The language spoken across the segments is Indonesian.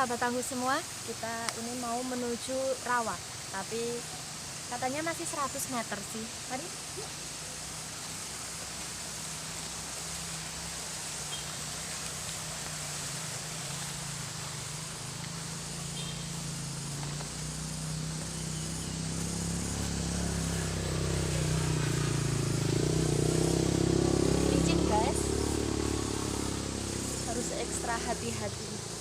sahabat tangguh semua, kita ini mau menuju rawa, tapi katanya masih 100 meter sih. Mari. Licin guys, harus ekstra hati-hati.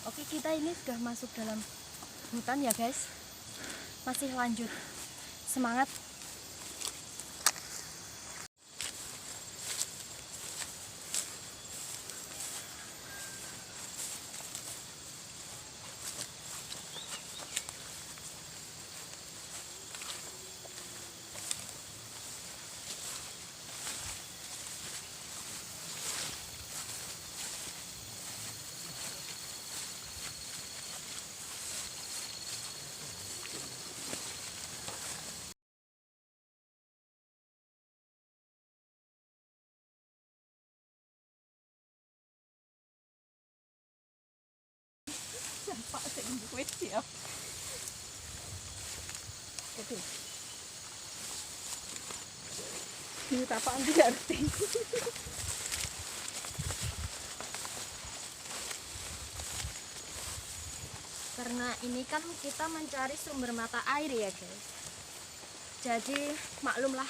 Oke, kita ini sudah masuk dalam hutan ya guys. Masih lanjut. Semangat. Pak sing duit ya. Oke. Ini apaan sih arti? Karena ini kan kita mencari sumber mata air ya guys. Jadi maklumlah,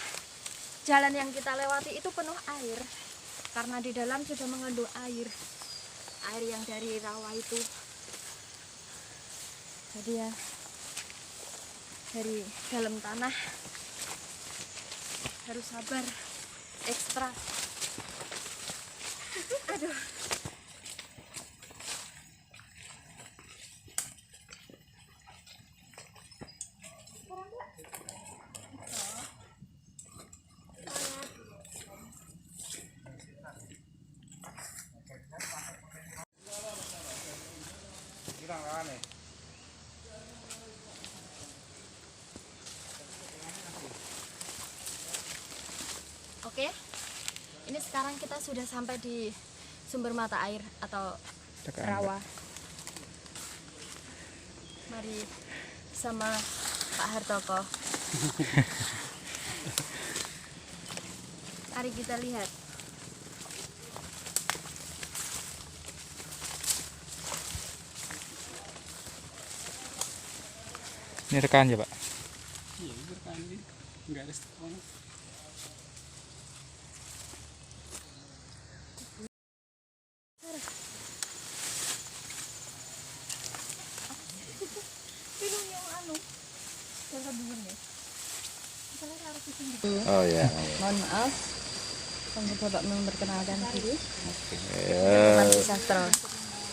jalan yang kita lewati itu penuh air. Karena di dalam sudah mengandung air yang dari rawa itu. Jadi ya dari dalam tanah harus sabar, ekstra. Aduh. Oke, ini sekarang kita sudah sampai di sumber mata air atau rawa. Mari sama Pak Hartoko. Mari kita lihat. Ini rekan ya Pak? Iya, rekan ini nggak ada setong. Oh ya. Mohon maaf, Bapak memperkenalkan diri. Ya, Sastro.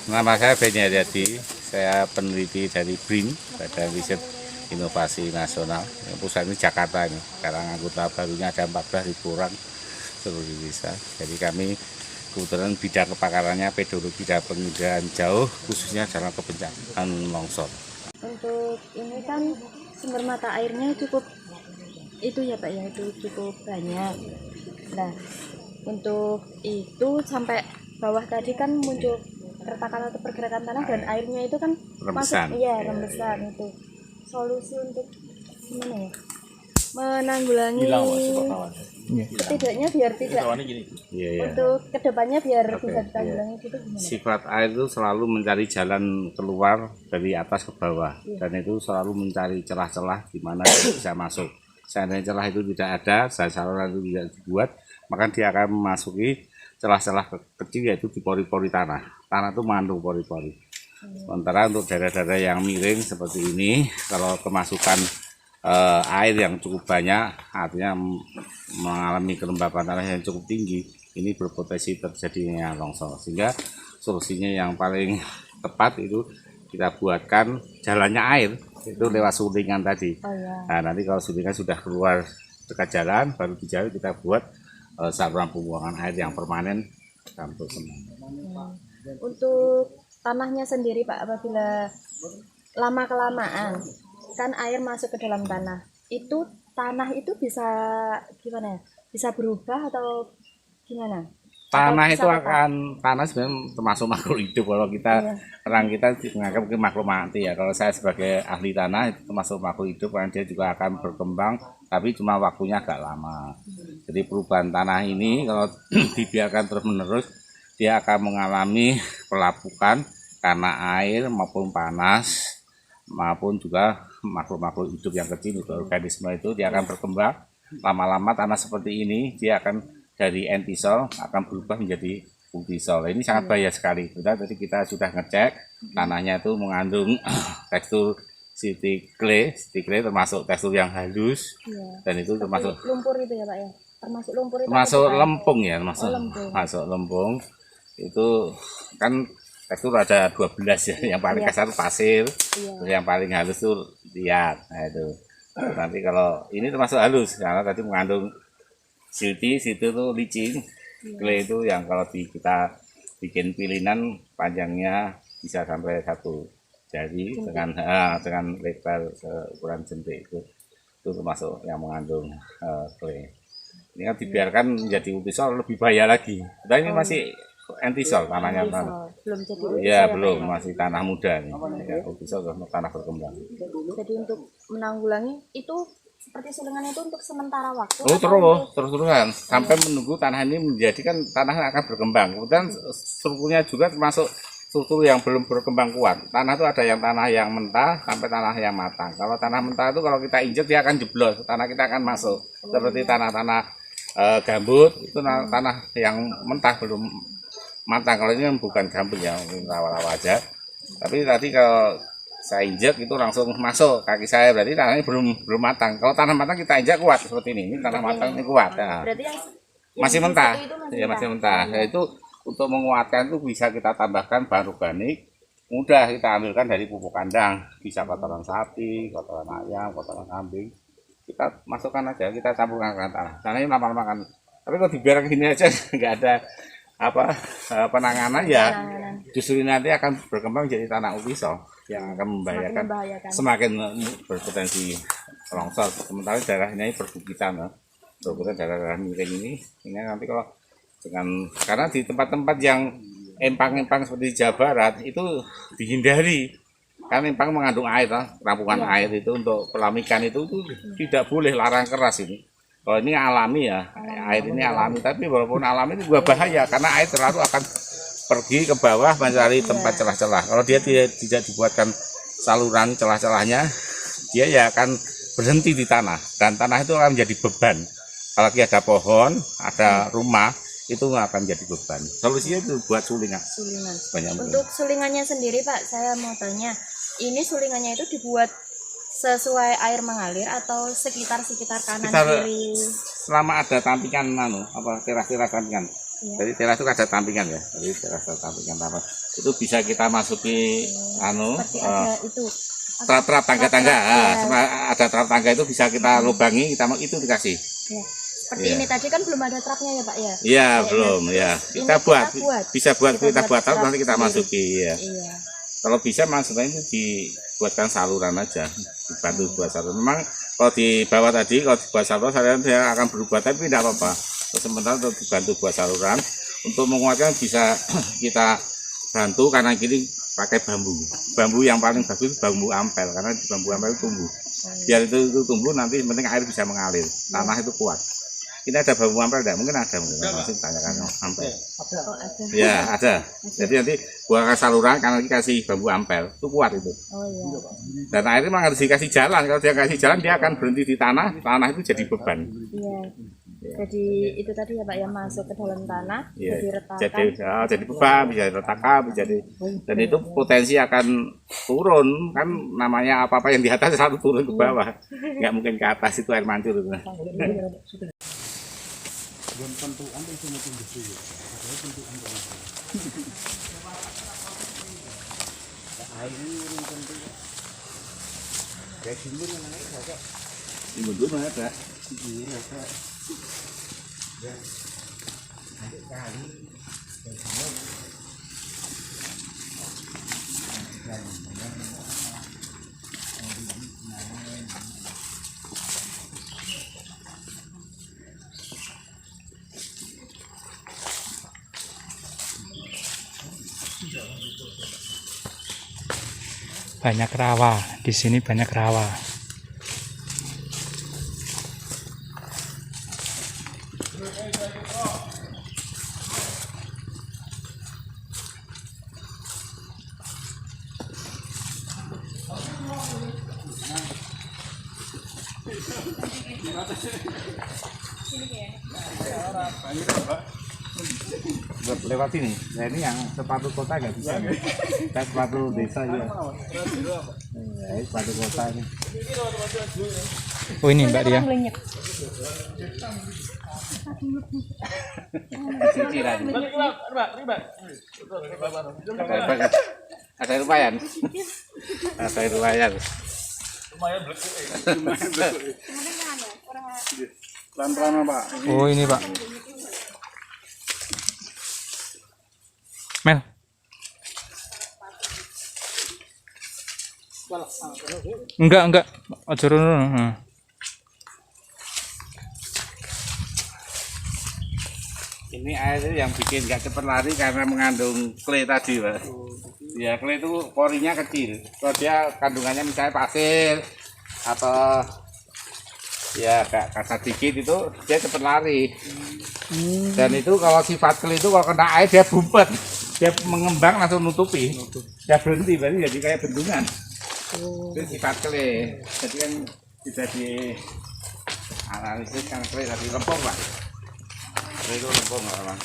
nama saya Beni Haryadi, saya peneliti dari BRIN, Badan Riset Inovasi Nasional. Pusat ini Jakarta ini. Sekarang anggota barunya ada 14.000 orang seluruh Indonesia. Jadi kami kebetulan bidang kepakarannya pedologi dan penginderaan jauh, khususnya dalam kebencanaan longsor. Untuk ini kan sumber mata airnya cukup itu ya Pak ya, itu cukup banyak. Nah, untuk itu sampai bawah tadi kan muncul keretakan atau pergerakan tanah dan airnya itu kan Rembesan. masuk, iya rembesan itu. Solusi untuk gimana ya? Menanggulangi setidaknya biar tidak Iya, iya. untuk kedepannya biar Oke, bisa ditanggulangi gitu gimana? Sifat air itu selalu mencari jalan keluar dari atas ke bawah, dan itu selalu mencari celah-celah di mana dia bisa masuk. Seandainya celah itu tidak ada, saluran itu tidak dibuat, maka dia akan memasuki celah-celah kecil, yaitu di pori-pori tanah. Tanah itu mengandung pori-pori. Sementara untuk daerah-daerah yang miring seperti ini, kalau kemasukan air yang cukup banyak, artinya mengalami kelembapan tanah yang cukup tinggi, ini berpotensi terjadinya longsor. Sehingga solusinya yang paling tepat itu kita buatkan jalannya air, itu lewat sulingan tadi. Oh ya. Nah, nanti kalau sulingan sudah keluar dekat jalan, baru di jalan kita buat saluran pembuangan air yang permanen untuk semua. Untuk tanahnya sendiri Pak, apabila lama kelamaan kan air masuk ke dalam tanah, itu tanah itu bisa gimana ya? Bisa berubah atau gimana? Tanah Atau itu bisa akan, tanah sebenarnya termasuk makhluk hidup. Kalau kita orang kita menganggap ke makhluk mati ya. Kalau saya sebagai ahli tanah itu termasuk makhluk hidup, karena dia juga akan berkembang, tapi cuma waktunya agak lama. Jadi perubahan tanah ini kalau dibiarkan terus menerus, dia akan mengalami pelapukan karena air maupun panas maupun juga makhluk-makhluk hidup yang kecil, itu organisme itu dia akan berkembang. Lama-lama tanah seperti ini dia akan dari antisol akan berubah menjadi multisol. Ini sangat bahaya sekali. Tadi kita sudah ngecek tanahnya itu mengandung tekstur city clay termasuk tekstur yang halus, dan itu termasuk lumpur itu ya Pak ya? Termasuk lumpur itu termasuk apa, Pak? lempung ya, termasuk masuk lempung. Itu kan tekstur ada 12 ya, yang paling kasar pasir, terus yang paling halus itu liat. Nah itu nanti kalau ini termasuk halus karena tadi mengandung silti, situ tuh licin, clay itu yang kalau kita bikin pilinan panjangnya bisa sampai 1 jari dengan lebar ukuran jentik, itu termasuk yang mengandung clay. Ini kan dibiarkan menjadi multisol lebih bahaya lagi. Dan ini masih antisol tanahnya, belum jadi ya belum, masih tanah muda nih, ya, multisol tanah berkembang. Jadi untuk menanggulangi itu seperti sulingan itu untuk sementara waktu. Oh terus-terusan sampai menunggu tanah ini menjadi, kan tanah akan berkembang. Kemudian strukturnya juga termasuk struktur yang belum berkembang kuat. Tanah itu ada yang tanah yang mentah sampai tanah yang matang. Kalau tanah mentah itu kalau kita injek dia akan jeblos, tanah kita akan masuk. Seperti tanah-tanah gambut itu tanah yang mentah belum matang. Kalau ini kan bukan gambut ya, mungkin rawa-rawa aja. Tapi tadi kalau saya injek itu langsung masuk kaki saya, berarti tanahnya belum matang. Kalau tanah matang kita injek kuat seperti ini tanah matang ini kuat. Nah, berarti yang masih mentah, ya masih mentah. Ya, itu untuk menguatkan itu bisa kita tambahkan bahan organik. Mudah kita ambilkan dari pupuk kandang, bisa kotoran sapi, kotoran ayam, kotoran kambing. Kita masukkan aja, kita campurkan ke tanah. Tanahnya lama-lama kan. Tapi kalau dibiarkan gini aja nggak ada penanganan ya, justru nanti akan berkembang menjadi tanah multisol yang akan membahayakan, semakin berpotensi longsor. Sementara daerah ini perbukitan, daerah miring ini nanti kalau dengan, karena di tempat-tempat yang empang-empang seperti Jawa Barat itu dihindari, karena empang mengandung air, rampungan air itu untuk pelamikan itu tidak boleh, larang keras ini. Kalau ini alami ya, air ini alami, tapi walaupun alami itu juga bahaya karena air terlalu akan pergi ke bawah mencari tempat celah-celah. Kalau dia tidak dibuatkan saluran celah-celahnya, dia ya akan berhenti di tanah, dan tanah itu akan menjadi beban. Kalau ada pohon, ada rumah, itu nggak akan jadi beban. Solusinya itu buat sulingan. Untuk sulingannya sendiri Pak, saya mau tanya, ini sulingannya itu dibuat sesuai air mengalir atau sekitar kanan kiri? Selama ada tampingan teras-teras tampingan. Jadi teras itu ada tampingan ya. Jadi teras tampingan itu bisa kita masuki trap tangga-tangga. Ada trap tangga itu bisa kita lubangi, kita itu dikasih. Ya. Seperti ini tadi kan belum ada trapnya ya Pak ya? Iya, belum ya. Kita buat. Kita buat trap nanti kita masuki ya. Iya. Kalau bisa maksudnya itu dibuatkan saluran aja, dibantu buat saluran. Memang kalau di bawah tadi, kalau dibuat saluran dia akan berubah, tapi tidak apa-apa. Sementara untuk dibantu buat saluran, untuk menguatkan bisa kita bantu kanan kiri pakai bambu yang paling bagus bambu ampel karena di bambu ampel itu tumbuh biar itu tumbuh nanti penting air bisa mengalir tanah itu kuat. Ini ada bambu ampel enggak? Mungkin ada, masih tanyakan ampel. Oh, ada. Ya ada. Jadi nanti buang saluran kanan kiri kasih bambu ampel itu kuat itu. Oh iya. Dan airnya memang harus dikasih jalan. Kalau dia kasih jalan dia akan berhenti di tanah itu jadi beban. Iya. Jadi itu tadi ya Pak yang masuk ke dalam tanah, Ya, jadi retakan. jadi beban, bisa retakan, jadi dan itu potensi akan turun kan namanya apa yang di atas selalu turun ke bawah, nggak mungkin ke atas itu air mancur itu. Ibu dulu ada. Banyak rawa di sini, banyak rawa. Buat lewat ini, nah ini yang sepatu kota nggak bisa, kita sepatu desa ya. Ini sepatu kota ini. Oh ini Mbak Dia. Cicilan. Ada lumayan. Ada lumayan. Pelan-pelan Pak. Oh ini Pak. Mel. Enggak. Aja rono. Ini air yang bikin nggak cepat lari karena mengandung clay tadi, Pak. Ya, clay itu porinya kecil. Kalau dia kandungannya misalnya pasir atau ya kayak kasar dikit itu dia cepat lari. Dan itu kalau sifat clay itu kalau kena air dia bumpet, dia mengembang langsung nutupi. Dia berhenti, berarti jadi kayak bendungan. Itu sifat clay. Jadi kan bisa di analisis kan clay tadi lempung, Pak. Itu lempung orang.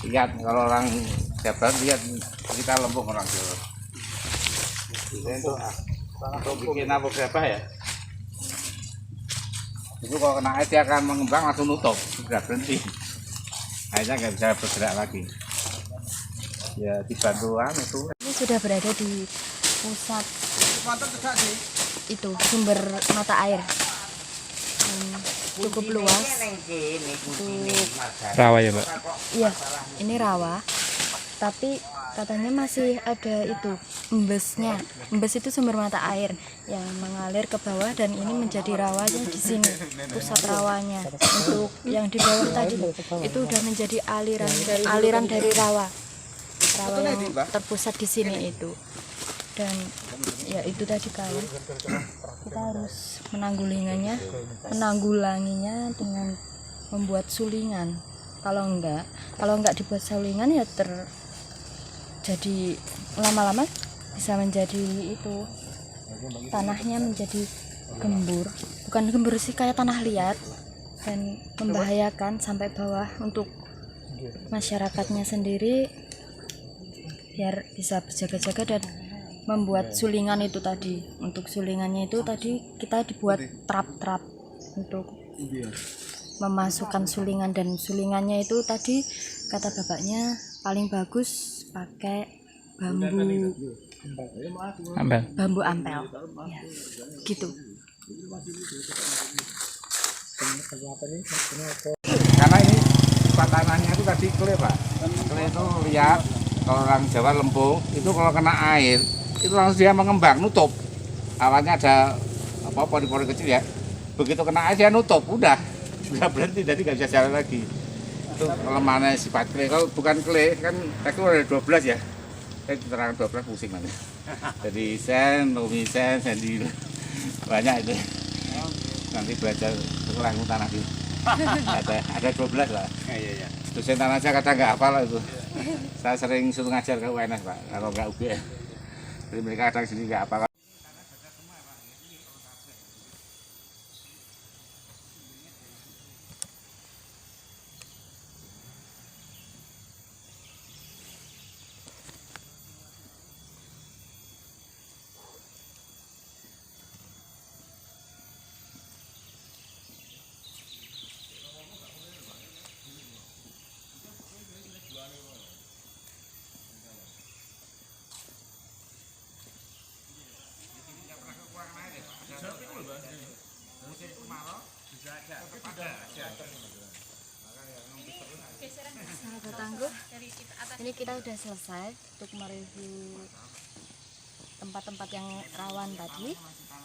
Lihat kalau orang Jabar lihat kita lempung orang Jawa. Itu bikin apa berapa ya? Itu kalau kena air dia akan mengembang langsung nutup, sudah berhenti. Akhirnya nggak bisa bergerak lagi. Ya dibantuan itu. Ini sudah berada di pusat itu sumber mata air. Cukup luas. Rawa ya Mbak. Iya, ini rawa. Tapi katanya masih ada itu embesnya. Embes itu sumber mata air yang mengalir ke bawah dan ini menjadi rawanya di sini. Pusat rawanya. Untuk yang di bawah tadi itu udah menjadi aliran dari rawa. Rawa yang terpusat di sini itu. Dan ya itu tadi kawan. Kita harus menanggulanginya dengan membuat sulingan. Kalau enggak dibuat sulingan ya jadi lama-lama bisa menjadi itu tanahnya menjadi gembur, bukan gembur sih, kayak tanah liat dan membahayakan sampai bawah. Untuk masyarakatnya sendiri biar bisa berjaga-jaga dan membuat sulingan itu tadi. Untuk sulingannya itu tadi kita dibuat trap-trap untuk memasukkan sulingan, dan sulingannya itu tadi kata bapaknya paling bagus pakai bambu ampel ya, gitu. Karena ini sifat tanahnya itu tadi clay, Pak. Clay itu lihat, kalau orang Jawa lempung itu kalau kena air itu langsung dia mengembang, nutup. Awalnya ada apa pori-pori kecil ya, begitu kena air dia nutup, udah berhenti, jadi nggak bisa jalan lagi. itu kelemahannya sifat clay. Kalau bukan clay kan tekstur ada 12 ya. Saya diterangkan 12 pusing nanti. Jadi sen, lumisen, sendil banyak itu. Nanti belajar sekolah ilmu tanah di ada 12 lah. Iya. Dosen tanah aja kadang nggak hafal lah itu. Saya sering suruh ngajar ke UNS Pak, kalau nggak UGM. Jadi mereka kadang sini nggak hafal. Sahabat tangguh, ini kita udah selesai untuk mereview tempat-tempat yang rawan tadi,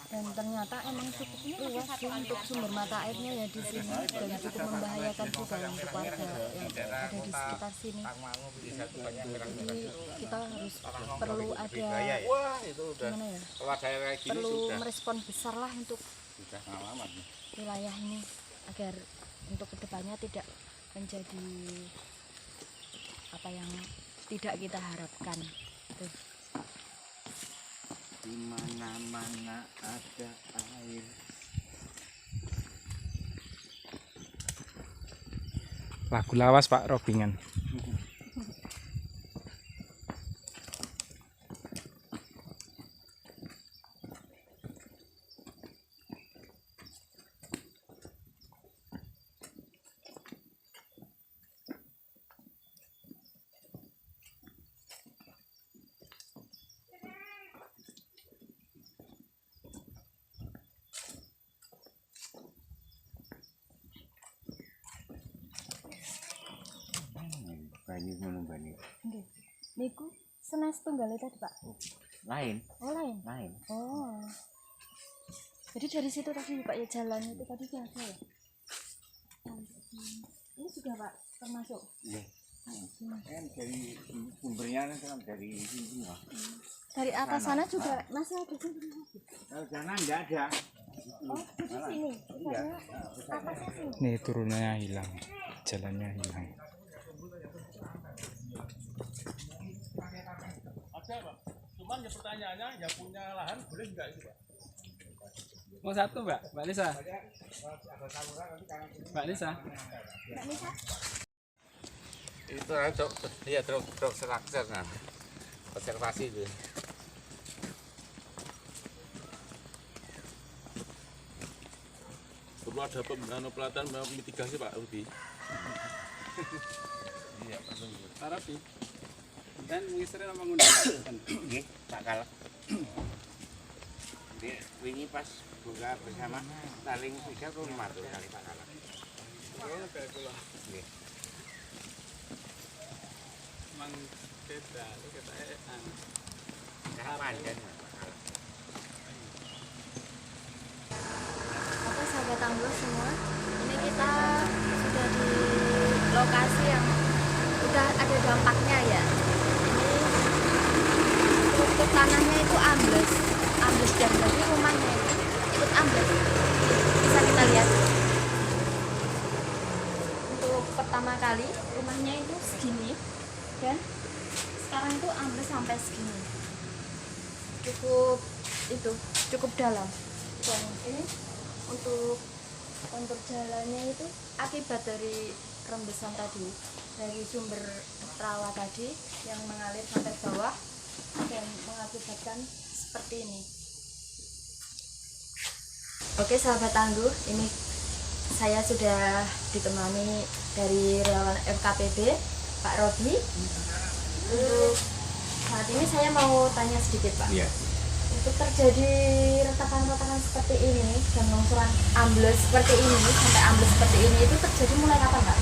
dan ternyata emang cukup luas sih untuk sumber mata airnya ya di sini, dan cukup membahayakan juga untuk warga yang ada di sekitar sini. Jadi kita harus perlu ada gimana ya, perlu merespon besar lah untuk wilayah ini agar untuk kedepannya tidak menjadi apa yang tidak kita harapkan. Tuh. Di mana-mana ada air. Lagu lawas Pak Robingan. Banyu ngono banyu. Nggih. Niku senes tunggal tadi Pak. Lain, Oh lain. lain. Oh. Jadi dari situ tadi Pak ya jalan itu tadi ada ya. Ini juga Pak termasuk. Iya. Kan dari sumbernya kan dari sini semua. Dari atas sana juga masih ada sumbernya. Kalau sana enggak ada. Oh, di sini. Misalnya atasnya sini. Nih turunannya hilang, jalannya hilang. Ada Pak. Cuman ya pertanyaannya yang punya lahan boleh nggak itu Pak? Mau satu Mbak Nisa. Mbak Nisa. Itu untuk ya truk struktur nah. Konservasi itu. Perlu ada pelatihan mitigasi Pak Rudi. Iya, perlu. Harap sih. Dan mengisri nama ngundang. Nggih, tak kalah. Dia wingi pas buka bersama saling 3 rumah tuh kali tak kalah. Nggih. Mang beda, itu kita Kapan kan? Oke sahabat tangguh semua, ini kita sudah di lokasi yang udah ada dampaknya ya. Ini struktur tanahnya itu ambles dan dari rumahnya itu ikut ambles. Bisa kita lihat. Untuk pertama kali rumahnya itu segini, dan sekarang itu ambles sampai segini. Cukup dalam. Dan ini untuk kontur jalannya itu akibat dari rembesan tadi, dari sumber rawa tadi yang mengalir sampai bawah dan mengakibatkan seperti ini. Oke sahabat tangguh, ini saya sudah ditemani dari relawan FKPD Pak Robi. Untuk saat ini saya mau tanya sedikit Pak. Iya. Untuk terjadi retakan-retakan seperti ini dan longsoran ambles seperti ini sampai ambles seperti ini itu terjadi mulai kapan Pak?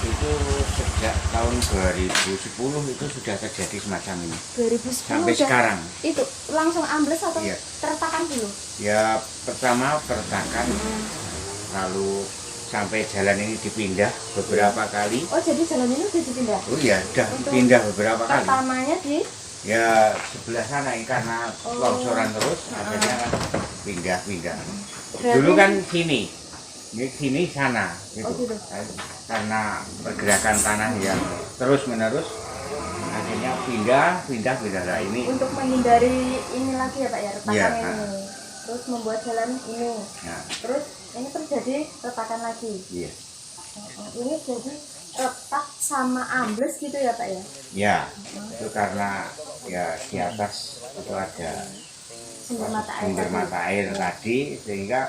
Itu sejak tahun 2010 itu sudah terjadi semacam ini. 2010 Sampai udah sekarang. itu langsung ambles atau Iya. tertakan dulu? Ya pertama pertakan, lalu sampai jalan ini dipindah beberapa kali. Oh, jadi jalan ini udah dipindah? Oh iya, sudah dipindah beberapa kali. Pertamanya di Ya sebelah sana ini karena Oh. longsoran terus, akhirnya kan pindah-pindah. Berarti- Dulu kan sini sana gitu. Oh, gitu. Karena pergerakan tanah yang terus menerus, akhirnya pindah. Nah, ini untuk menghindari ini lagi ya Pak ya, retakan Iya, ini. Terus membuat jalan ini. nah, Terus ini terjadi retakan lagi. iya. Ini jadi retak sama ambles gitu ya Pak ya? Ya, itu karena ya di atas itu ada Sumber mata air. sumber tadi. mata air tadi, sehingga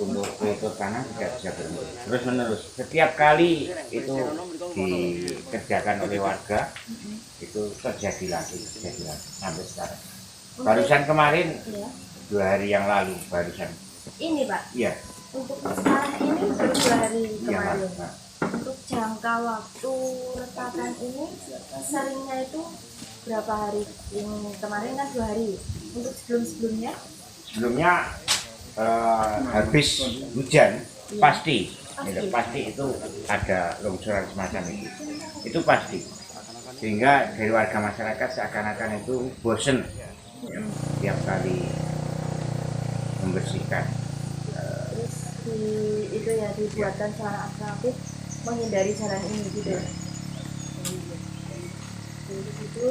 untuk kultur tanah tidak bisa berhenti terus menerus. Setiap kali itu dikerjakan oleh warga, itu terjadi lagi sampai sekarang. Barusan kemarin Iya. 2 hari yang lalu barusan. Ini Pak, Iya. untuk sekarang ini baru 2 hari Iya, kemarin. Pak. Untuk jangka waktu retakan ini seringnya itu berapa hari? Yang kemarin kan 2 hari. Untuk sebelumnya Sebelumnya habis hujan pasti itu ada longsoran semacam itu pasti, sehingga dari warga masyarakat seakan-akan itu bosen ya, tiap kali membersihkan. terus itu ya dibuatkan cara alternatif menghindari jalan ini gitu. Jadi itu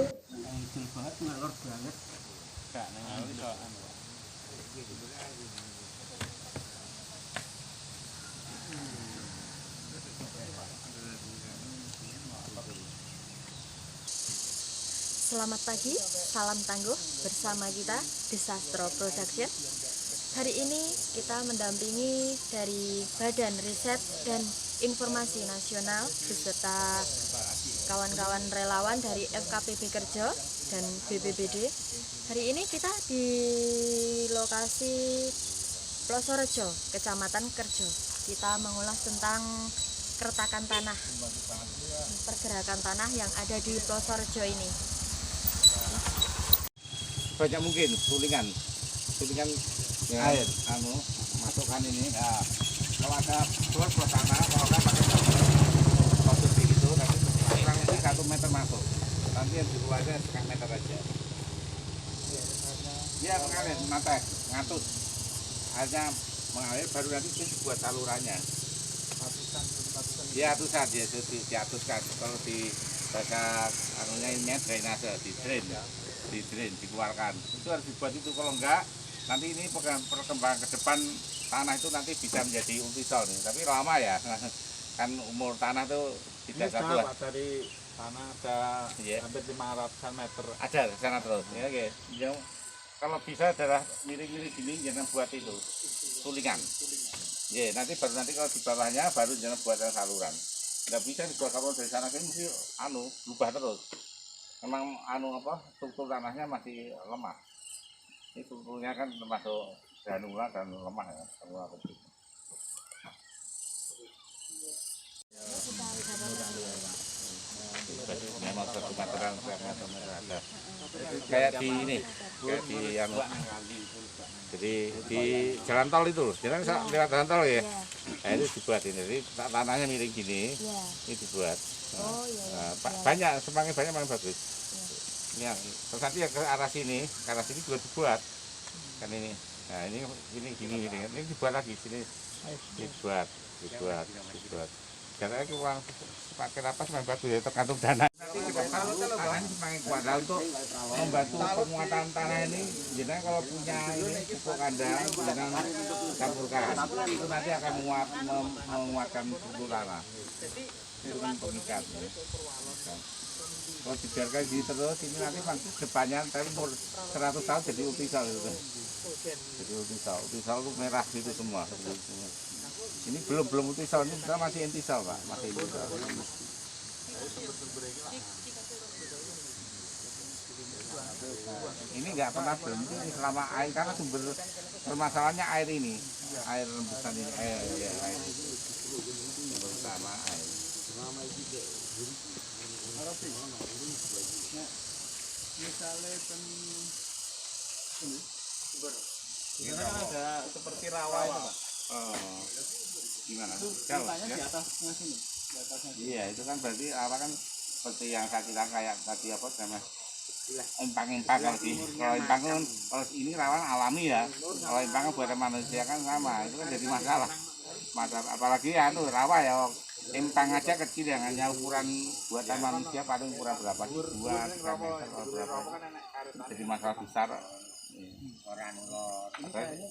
selamat pagi, salam tangguh bersama kita Desastro Production. Hari ini kita mendampingi dari Badan Riset dan Informasi Nasional beserta kawan-kawan relawan dari FKPB Kerjo dan BPBD. Hari ini kita di lokasi Plosorejo, Kecamatan Kerjo. Kita mengulas tentang keretakan tanah, pergerakan tanah yang ada di Plosorejo ini. Banyak mungkin sulingan ya, air masukkan ini. Nah, kalau ada keluar ke sana, kalau kan pakai posisi itu nanti kurang lebih 1 meter masuk, nanti yang di luarnya setengah meter aja. Dia mengalir mata ngatus, airnya mengalir, baru nanti itu dibuat salurannya. Ya atusan dia diatuskan. Kalau di bahasa anunya ini drainase, di drain dikeluarkan. Itu harus dibuat itu, kalau enggak nanti ini perkembangan ke depan tanah itu nanti bisa menjadi ultisol nih. Tapi lama ya. Kan umur tanah itu tidak satu. Dari tanah ada hampir 500 meter. Ada di sana terus. Ya, oke. Ya, kalau bisa adalah miring-miring gini jangan buat itu sulingan. Ya, nanti kalau di bawahnya baru jangan buat saluran. Nggak bisa dibuat saluran dari sana kan mesti berubah terus. Memang struktur tanahnya masih lemah. Ini strukturnya kan termasuk granula dan lemah ya, granula kecil. Memang 1 meteran, 1 meter ada. Kayak di ini, kayak di jadi di jalan tol itu, jalan lewat jalan tol ya. Nah itu dibuat ini, jadi tanahnya miring gini, ini dibuat. Oh iya. Banyak, semakin banyak makin bagus. Ini terus nanti ya ke arah sini juga dibuat kan ini. Nah ini gini, ini dibuat lagi sini, dibuat. Caranya kurang pakai napas makin bagus ya, tergantung dana. Nanti tanah ini semakin kuat. Nah, untuk membantu penguatan tanah ini, jenengan kalau punya ini pupuk kandang, jenengan campurkan. Itu nanti akan menguatkan struktur tanah. Itu kan pengikat. Ya. Kalau dibiarkan gini terus, ini nanti depannya tapi umur 100 tahun jadi ultisol gitu. Jadi ultisol itu merah gitu semua. Ini belum ultisol, ini kita masih intisol Pak, masih intisol. Ini nggak pernah berhenti selama air, karena sumber permasalahannya air ini, air rembusan ini, air sumber utama air. Misalnya ini kan ada seperti rawa itu Pak. Gimana? Itu Jauh ceritanya ya? di atasnya sini. Di atasnya sini. Iya, itu kan berarti apa kan seperti yang saya bilang kayak tadi apa sama empang-empang kalau empang kan kalau ini rawan alami ya. Kalau empang kan buatan manusia kan sama, itu kan jadi masalah. Apalagi ya tuh rawa ya empang aja kecil yang hanya ukuran buatan manusia paling ukuran berapa sih? 2-3 meter atau berapa? Jadi masalah besar.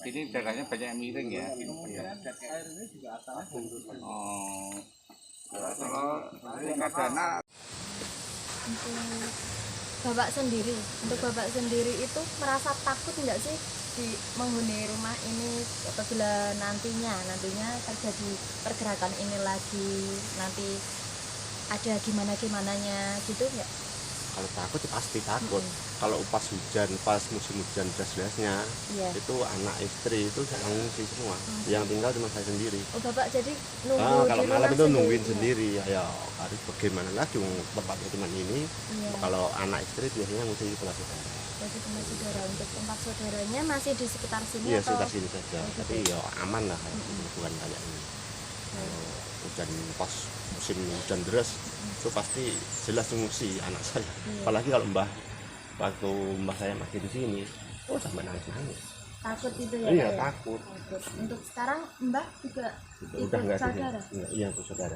Ini dadanya banyak yang miring ya. Air ini juga asalnya dari Oh, kalau tingkat dana untuk bapak sendiri itu merasa takut nggak sih di menghuni rumah ini apabila nantinya terjadi pergerakan ini lagi, nanti ada gimananya gitu ya? Kalau takut ya pasti takut. Kalau pas hujan, pas musim hujan deras-derasnya, Iya. itu anak istri itu saya ngungsi semua. Yang tinggal cuma saya sendiri. Oh bapak jadi nunggu Kalau di malam rumah itu nungguin ya? sendiri. Ya harus bagaimana lagi, tempatnya cuma ini. Iya. Kalau anak istri biasanya ngungsi di kelas saudara. Jadi tempat saudara, untuk tempat saudaranya masih di sekitar sini Iya, atau? sekitar sini saja. Oh, gitu. Tapi ya aman lah, bukan kayak ini. Kalau hujan pas musim hujan deras itu pasti jelas ngungsi anak saya. Iya. Apalagi kalau waktu mbah saya masih di sini, oh sampai nangis-nangis. Takut itu ya? Iya, Pak, ya? takut. Takut. Untuk sekarang Mbah juga Udah ikut nggak di saudara? sini. Iya, itu saudara.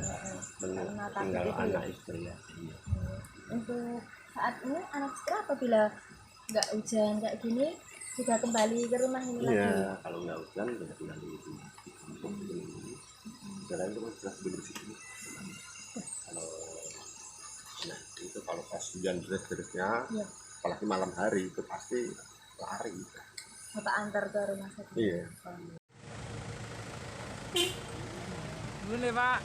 Karena takut Tinggal itu ya? anak istri ya. Iya. Untuk saat ini anak istri apabila nggak hujan kayak gini juga kembali ke rumah ini lagi? Iya, kalau nggak hujan udah tinggal di sini. Saudara itu kan jelas bersih. Kalau nah itu kalau pas hujan deras-derasnya, Iya. apalagi malam hari itu pasti lari. Bapak antar ke rumah sakit? Iya. Boleh, Pak.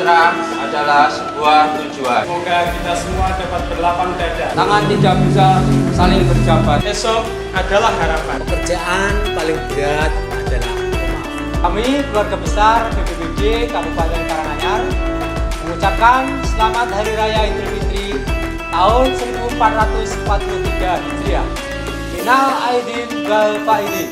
sejahtera adalah sebuah tujuan. Semoga kita semua dapat berlapang dada. Tangan tidak bisa saling berjabat. Esok adalah harapan. Pekerjaan paling berat adalah memaaf. Kami, keluarga besar BPBD Kabupaten Karanganyar, mengucapkan selamat Hari Raya Idul Fitri tahun 1443 Hijriah. Minal aidin wal faizin.